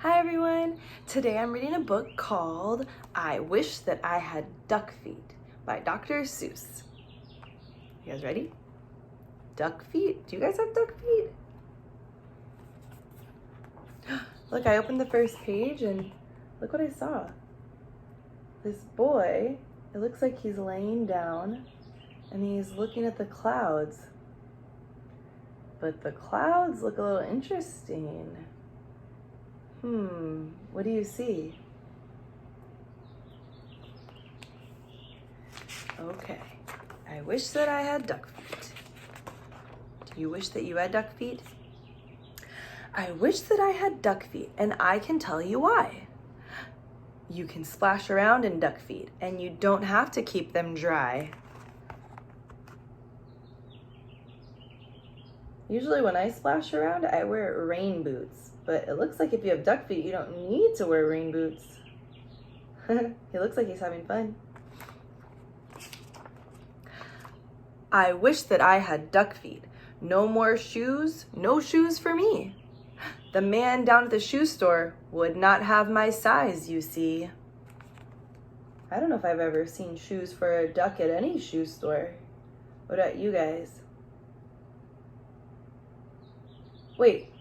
Hi everyone! Today I'm reading a book called I Wish That I Had Duck Feet by Dr. Seuss. You guys ready? Duck feet? Do you guys have duck feet? Look, I opened the first page and look what I saw. This boy, it looks like he's laying down and he's looking at the clouds. But the clouds look a little interesting. What do you see? Okay, I wish that I had duck feet. Do you wish that you had duck feet? I wish that I had duck feet, and I can tell you why. You can splash around in duck feet, and you don't have to keep them dry. Usually when I splash around, I wear rain boots, but it looks like if you have duck feet, you don't need to wear rain boots. He looks like he's having fun. I wish that I had duck feet. No more shoes, no shoes for me. The man down at the shoe store would not have my size, you see. I don't know if I've ever seen shoes for a duck at any shoe store. What about you guys? Wait,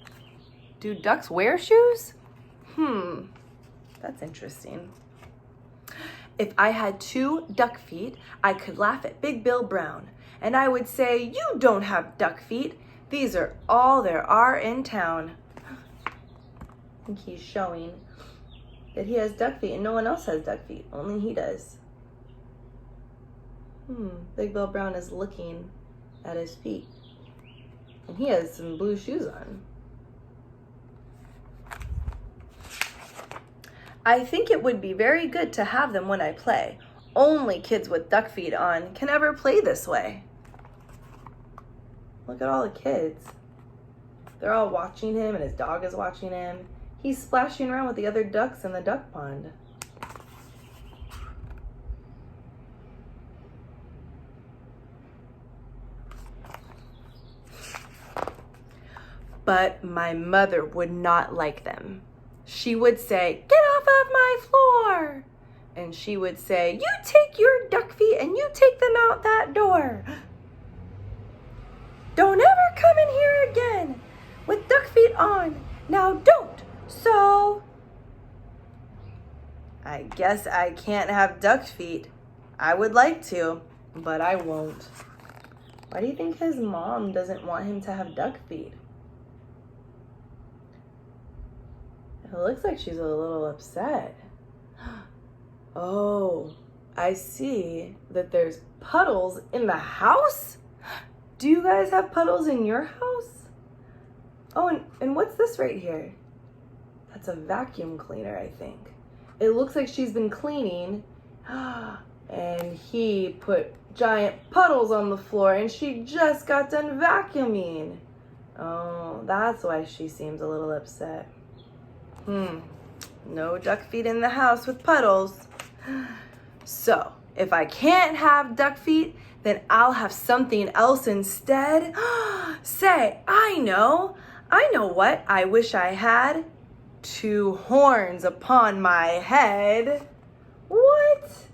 do ducks wear shoes? That's interesting. If I had 2 duck feet, I could laugh at Big Bill Brown, and I would say, "You don't have duck feet. These are all there are in town." I think he's showing that he has duck feet and no one else has duck feet, only he does. Big Bill Brown is looking at his feet. And he has some blue shoes on. I think it would be very good to have them when I play. Only kids with duck feet on can ever play this way. Look at all the kids. They're all watching him and his dog is watching him. He's splashing around with the other ducks in the duck pond. But my mother would not like them. She would say, "Get off of my floor." And she would say, "You take your duck feet and you take them out that door. Don't ever come in here again with duck feet on. Now don't." So I guess I can't have duck feet. I would like to, but I won't. Why do you think his mom doesn't want him to have duck feet? It looks like she's a little upset. Oh, I see that there's puddles in the house. Do you guys have puddles in your house? Oh, and what's this right here? That's a vacuum cleaner, I think. It looks like she's been cleaning and he put giant puddles on the floor and she just got done vacuuming. Oh, that's why she seems a little upset. No duck feet in the house with puddles. So, if I can't have duck feet, then I'll have something else instead. Say, I know what I wish I had. 2 horns upon my head. What?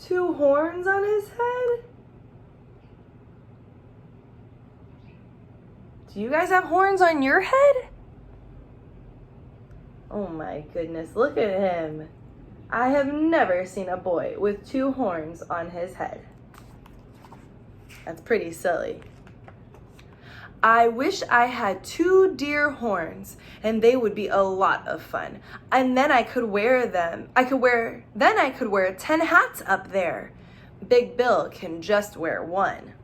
2 horns on his head? Do you guys have horns on your head? Oh my goodness, look at him. I have never seen a boy with 2 horns on his head. That's pretty silly. I wish I had 2 deer horns, and they would be a lot of fun. And then I could wear them. Then I could wear 10 hats up there. Big Bill can just wear 1.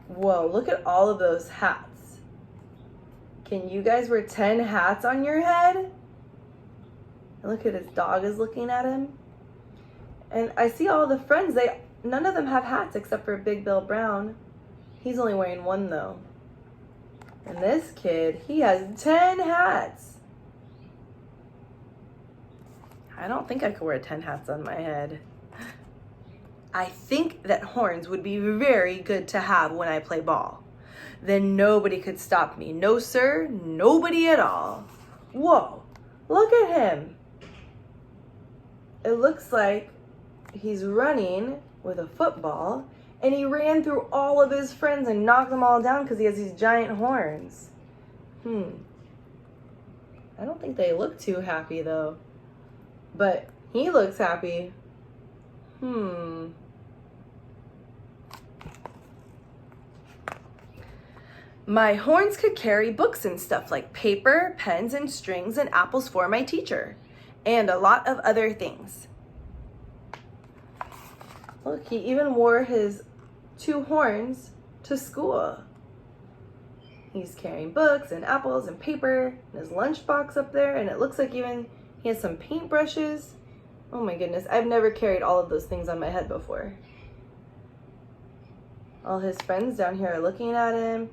Whoa, look at all of those hats. Can you guys wear 10 hats on your head? And look at his dog is looking at him. And I see all the friends, none of them have hats except for Big Bill Brown. He's only wearing 1 though. And this kid, he has 10 hats. I don't think I could wear 10 hats on my head. I think that horns would be very good to have when I play ball. Then nobody could stop me. No, sir, nobody at all. Whoa, look at him. It looks like he's running with a football, and he ran through all of his friends and knocked them all down because he has these giant horns. I don't think they look too happy though, but he looks happy. My horns could carry books and stuff like paper, pens, and strings, and apples for my teacher, and a lot of other things. Look, he even wore his 2 horns to school. He's carrying books and apples and paper and his lunchbox up there, and it looks like even he has some paintbrushes. Oh my goodness, I've never carried all of those things on my head before. All his friends down here are looking at him,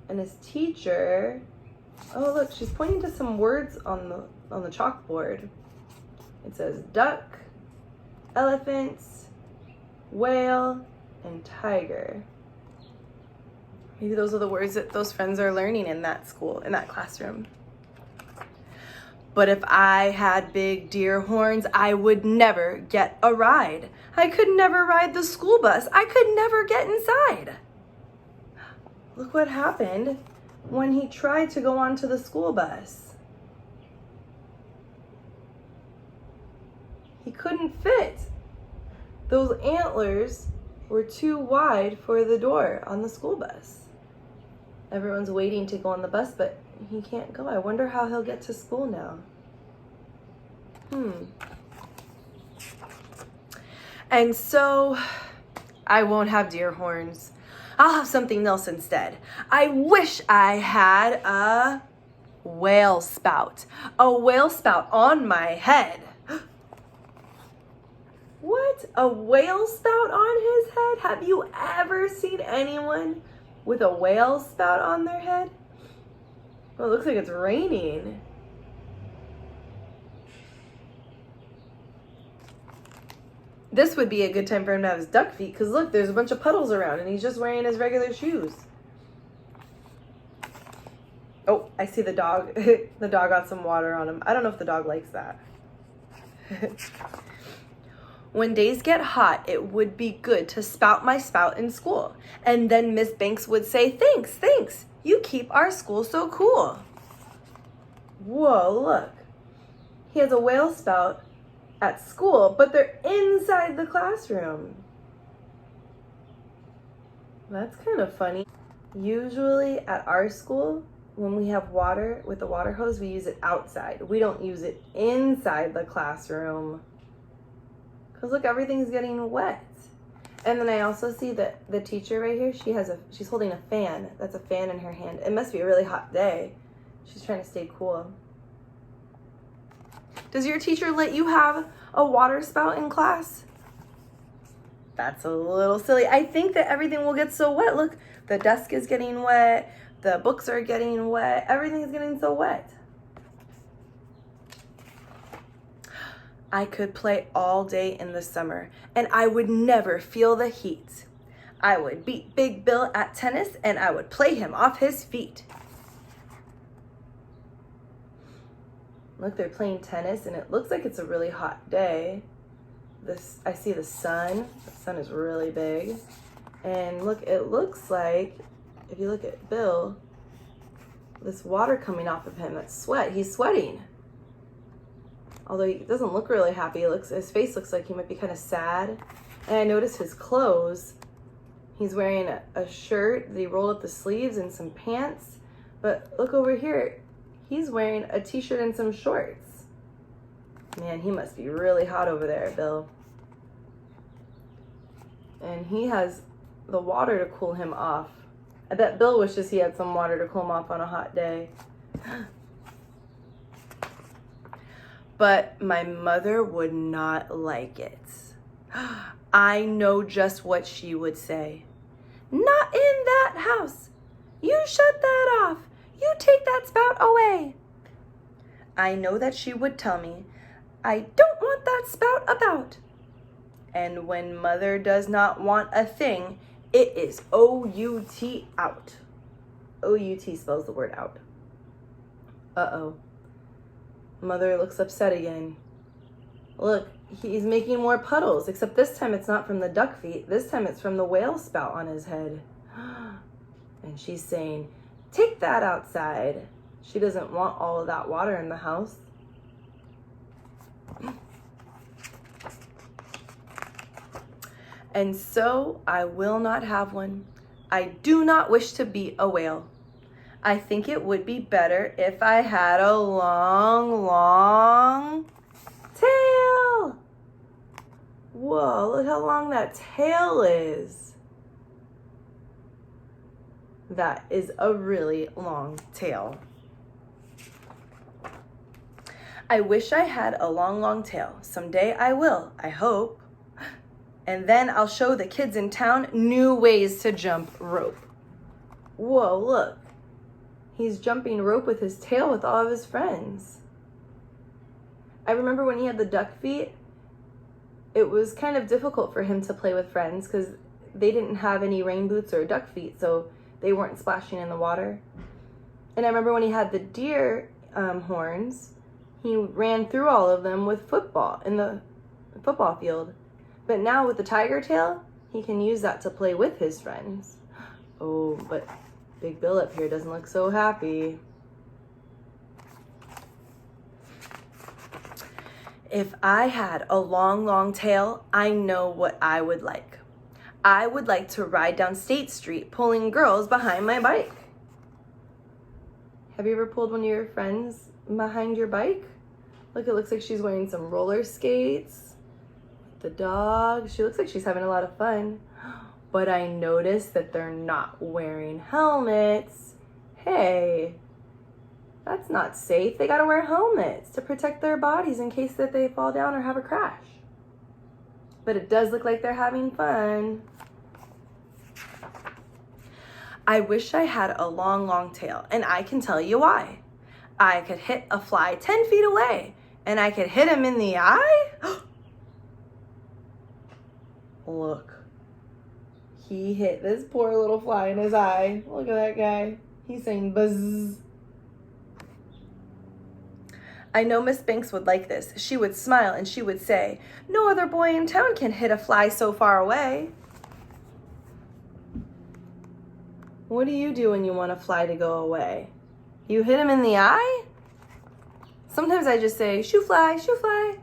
and his teacher, oh look, she's pointing to some words on the chalkboard. It says duck, elephants, whale, and tiger. Maybe those are the words that those friends are learning in that school, in that classroom. But if I had big deer horns, I would never get a ride. I could never ride the school bus. I could never get inside. Look what happened when he tried to go onto the school bus. He couldn't fit. Those antlers were too wide for the door on the school bus. Everyone's waiting to go on the bus, but he can't go. I wonder how he'll get to school now. And so I won't have deer horns. I'll have something else instead. I wish I had a whale spout. A whale spout on my head. What? A whale spout on his head? Have you ever seen anyone with a whale spout on their head? Well, it looks like it's raining. This would be a good time for him to have his duck feet, because look, there's a bunch of puddles around and he's just wearing his regular shoes. Oh, I see the dog. The dog got some water on him. I don't know if the dog likes that. When days get hot, it would be good to spout my spout in school. And then Miss Banks would say, thanks. You keep our school so cool. Whoa, look. He has a whale spout at school, but they're inside the classroom. That's kind of funny. Usually at our school, when we have water with the water hose, we use it outside. We don't use it inside the classroom. Because look, everything's getting wet. And then I also see that the teacher right here, she's holding a fan. That's a fan in her hand. It must be a really hot day. She's trying to stay cool. Does your teacher let you have a water spout in class? That's a little silly. I think that everything will get so wet. Look, the desk is getting wet. The books are getting wet. Everything is getting so wet. I could play all day in the summer, and I would never feel the heat. I would beat Big Bill at tennis, and I would play him off his feet. Look, they're playing tennis, and it looks like it's a really hot day. I see the sun. The sun is really big. And look, it looks like, if you look at Bill, this water coming off of him, that's sweat. He's sweating. Although he doesn't look really happy. His face looks like he might be kind of sad. And I noticed his clothes. He's wearing a shirt that he rolled up the sleeves and some pants. But look over here. He's wearing a t-shirt and some shorts. Man, he must be really hot over there, Bill. And he has the water to cool him off. I bet Bill wishes he had some water to cool him off on a hot day. But my mother would not like it. I know just what she would say. Not in that house. You shut that off. You take that spout away. I know that she would tell me, I don't want that spout about. And when mother does not want a thing, it is O-U-T out. O-U-T spells the word out. Uh-oh. Mother looks upset again. Look, he's making more puddles, except this time it's not from the duck feet. This time it's from the whale spout on his head. And she's saying, take that outside. She doesn't want all of that water in the house. And so I will not have one. I do not wish to be a whale. I think it would be better if I had a long, long tail. Whoa, look how long that tail is. That is a really long tail. I wish I had a long, long tail. Someday I will, I hope. And then I'll show the kids in town new ways to jump rope. Whoa, look. He's jumping rope with his tail with all of his friends. I remember when he had the duck feet, it was kind of difficult for him to play with friends because they didn't have any rain boots or duck feet, so they weren't splashing in the water. And I remember when he had the deer horns, he ran through all of them with football in the football field. But now with the tiger tail, he can use that to play with his friends. Oh, but Big Bill up here doesn't look so happy. If I had a long, long tail, I know what I would like. I would like to ride down State Street pulling girls behind my bike. Have you ever pulled one of your friends behind your bike? Look, it looks like she's wearing some roller skates. The dog, she looks like she's having a lot of fun. But I noticed that they're not wearing helmets. Hey, that's not safe. They gotta wear helmets to protect their bodies in case that they fall down or have a crash. But it does look like they're having fun. I wish I had a long, long tail, and I can tell you why. I could hit a fly 10 feet away, and I could hit him in the eye. Look. He hit this poor little fly in his eye. Look at that guy. He's saying buzz. I know Miss Banks would like this. She would smile and she would say, no other boy in town can hit a fly so far away. What do you do when you want a fly to go away? You hit him in the eye? Sometimes I just say, shoo fly, shoo fly.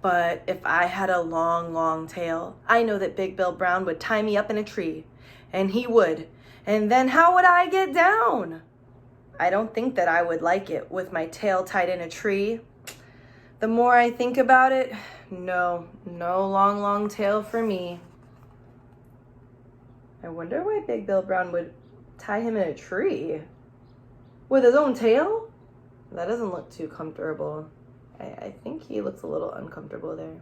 But if I had a long, long tail, I know that Big Bill Brown would tie me up in a tree. And he would. And then how would I get down? I don't think that I would like it with my tail tied in a tree. The more I think about it, no long, long tail for me. I wonder why Big Bill Brown would tie him in a tree. With his own tail? That doesn't look too comfortable. I think he looks a little uncomfortable there.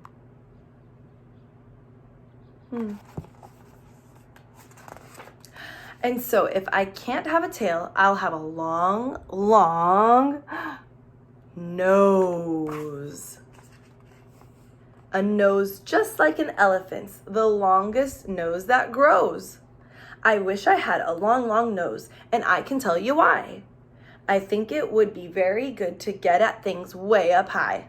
And so if I can't have a tail, I'll have a long, long nose. A nose just like an elephant's, the longest nose that grows. I wish I had a long, long nose, and I can tell you why. I think it would be very good to get at things way up high.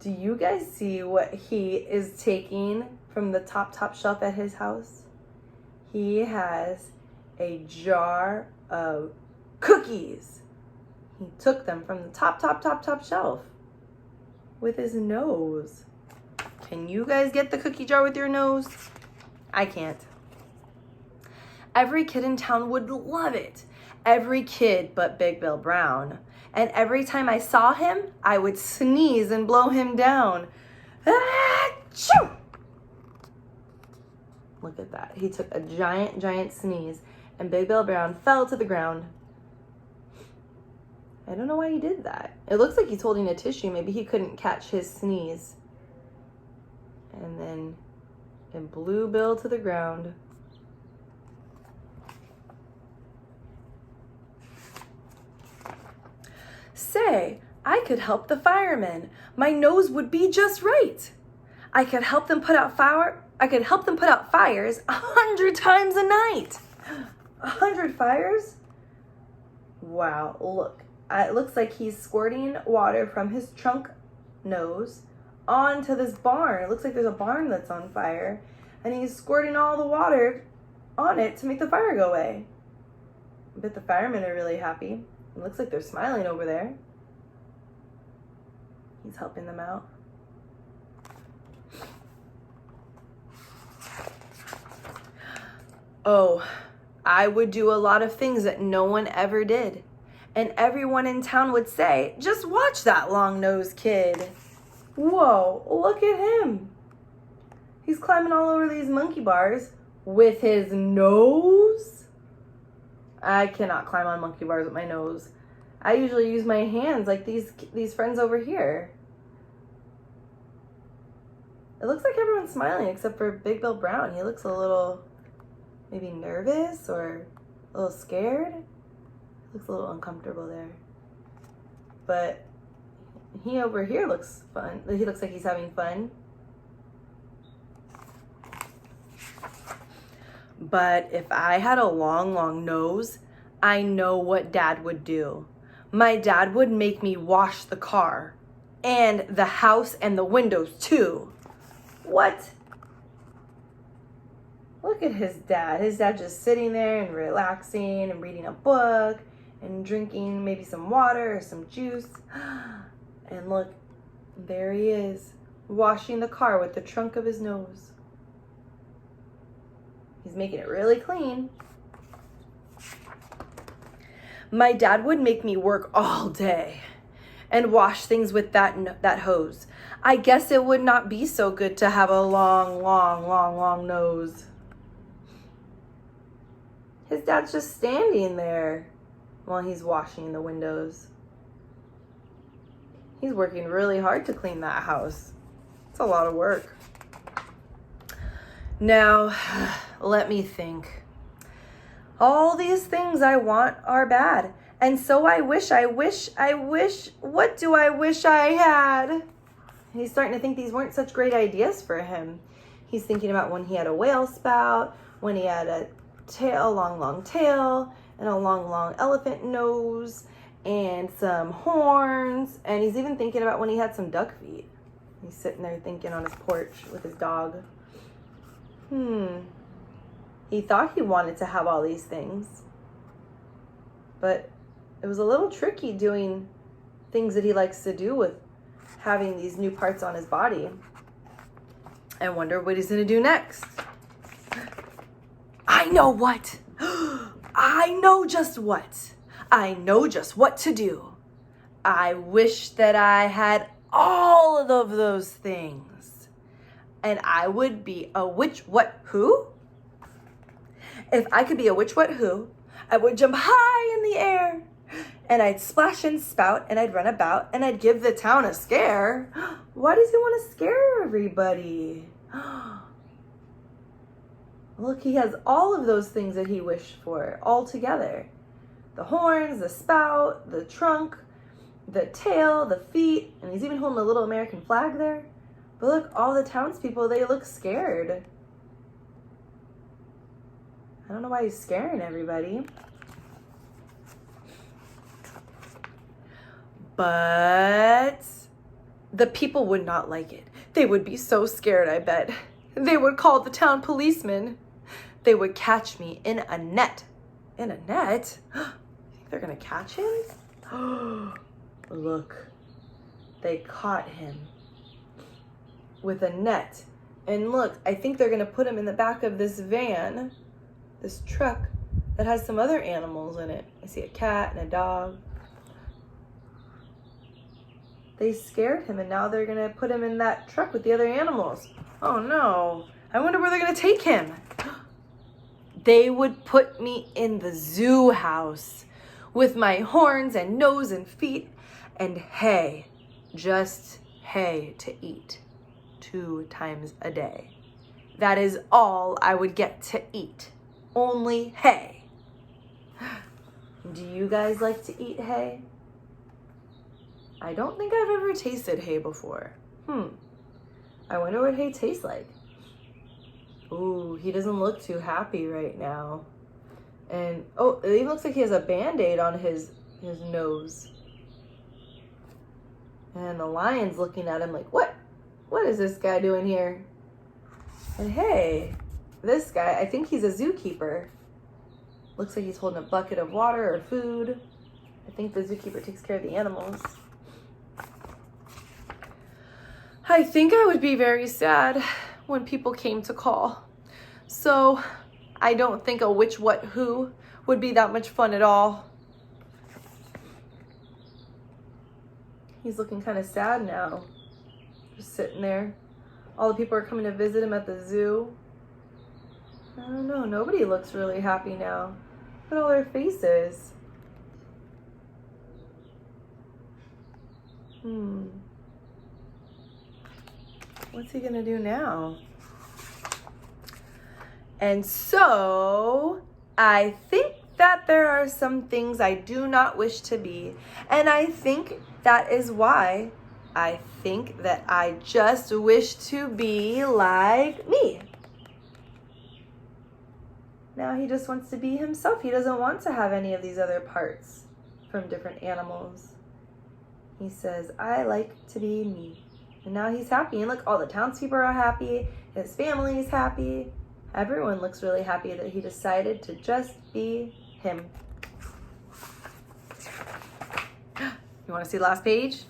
Do you guys see what he is taking from the top shelf at his house? He has a jar of cookies. He took them from the top shelf with his nose. Can you guys get the cookie jar with your nose? I can't. Every kid in town would love it. Every kid but Big Bill Brown. And every time I saw him, I would sneeze and blow him down. Achoo! Look at that. He took a giant, giant sneeze, and Big Bill Brown fell to the ground. I don't know why he did that. It looks like he's holding a tissue. Maybe he couldn't catch his sneeze. And then it blew Bill to the ground. Say, I could help the firemen. My nose would be just right. I could help them put out fires 100 times a night. 100 fires? Wow, look. It looks like he's squirting water from his trunk nose onto this barn. It looks like there's a barn that's on fire, and he's squirting all the water on it to make the fire go away. I bet the firemen are really happy. It looks like they're smiling over there. He's helping them out. Oh, I would do a lot of things that no one ever did. And everyone in town would say, just watch that long-nosed kid. Whoa, look at him. He's climbing all over these monkey bars with his nose. I cannot climb on monkey bars with my nose. I usually use my hands like these friends over here. It looks like everyone's smiling except for Big Bill Brown. He looks a little maybe nervous or a little scared. Looks a little uncomfortable there. But he over here looks fun. He looks like he's having fun. But if I had a long, long nose, I know what Dad would do. My dad would make me wash the car and the house and the windows too. What? Look at his dad. His dad just sitting there and relaxing and reading a book and drinking maybe some water or some juice. And look, there he is, washing the car with the trunk of his nose. He's making it really clean. My dad would make me work all day and wash things with that hose. I guess it would not be so good to have a long, long, long, long nose. His dad's just standing there while he's washing the windows. He's working really hard to clean that house. It's a lot of work. Now, let me think. All these things I want are bad. And so I wish, what do I wish I had? He's starting to think these weren't such great ideas for him. He's thinking about when he had a whale spout, when he had a tail, long tail, and a long elephant nose, and some horns. And he's even thinking about when he had some duck feet. He's sitting there thinking on his porch with his dog. He thought he wanted to have all these things, but it was a little tricky doing things that he likes to do with having these new parts on his body. I wonder what he's gonna do next. I know what. I know just what. I know just what to do. I wish that I had all of those things. And I would be a which, what, who? If I could be a which, what, who, I would jump high in the air. And I'd splash and spout, and I'd run about, and I'd give the town a scare. Why does he want to scare everybody? Look, he has all of those things that he wished for all together. The horns, the spout, the trunk, the tail, the feet, and he's even holding a little American flag there. But look, all the townspeople, they look scared. I don't know why he's scaring everybody. But the people would not like it. They would be so scared, I bet. They would call the town policeman. They would catch me in a net. In a net? You think they're gonna catch him? Look, they caught him with a net. And look, I think they're gonna put him in the back of this van, this truck that has some other animals in it. I see a cat and a dog. They scared him, and now they're gonna put him in that truck with the other animals. Oh no, I wonder where they're gonna take him. They would put me in the zoo house with my horns and nose and feet and hay, just hay to eat 2 times a day. That is all I would get to eat, only hay. Do you guys like to eat hay? I don't think I've ever tasted hay before. I wonder what hay tastes like. Ooh, he doesn't look too happy right now. And, oh, it even looks like he has a Band-Aid on his nose. And the lion's looking at him like, what? What is this guy doing here? And hey, this guy, I think he's a zookeeper. Looks like he's holding a bucket of water or food. I think the zookeeper takes care of the animals. I think I would be very sad when people came to call. So I don't think a which, what, who would be that much fun at all. He's looking kind of sad now. Just sitting there. All the people are coming to visit him at the zoo. I don't know. Nobody looks really happy now. Look at all their faces. What's he gonna do now? And so, I think that there are some things I do not wish to be. And I think that is why I think that I just wish to be like me. Now he just wants to be himself. He doesn't want to have any of these other parts from different animals. He says, I like to be me. And now he's happy. And look, all the townspeople are happy. His family is happy. Everyone looks really happy that he decided to just be him. You want to see the last page?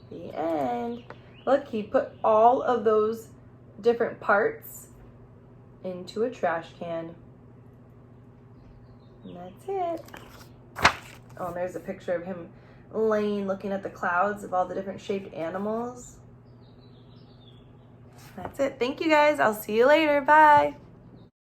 The end. Look, he put all of those different parts into a trash can. And that's it. Oh, and there's a picture of him laying looking at the clouds of all the different shaped animals. That's it. Thank you guys. I'll see you later. Bye.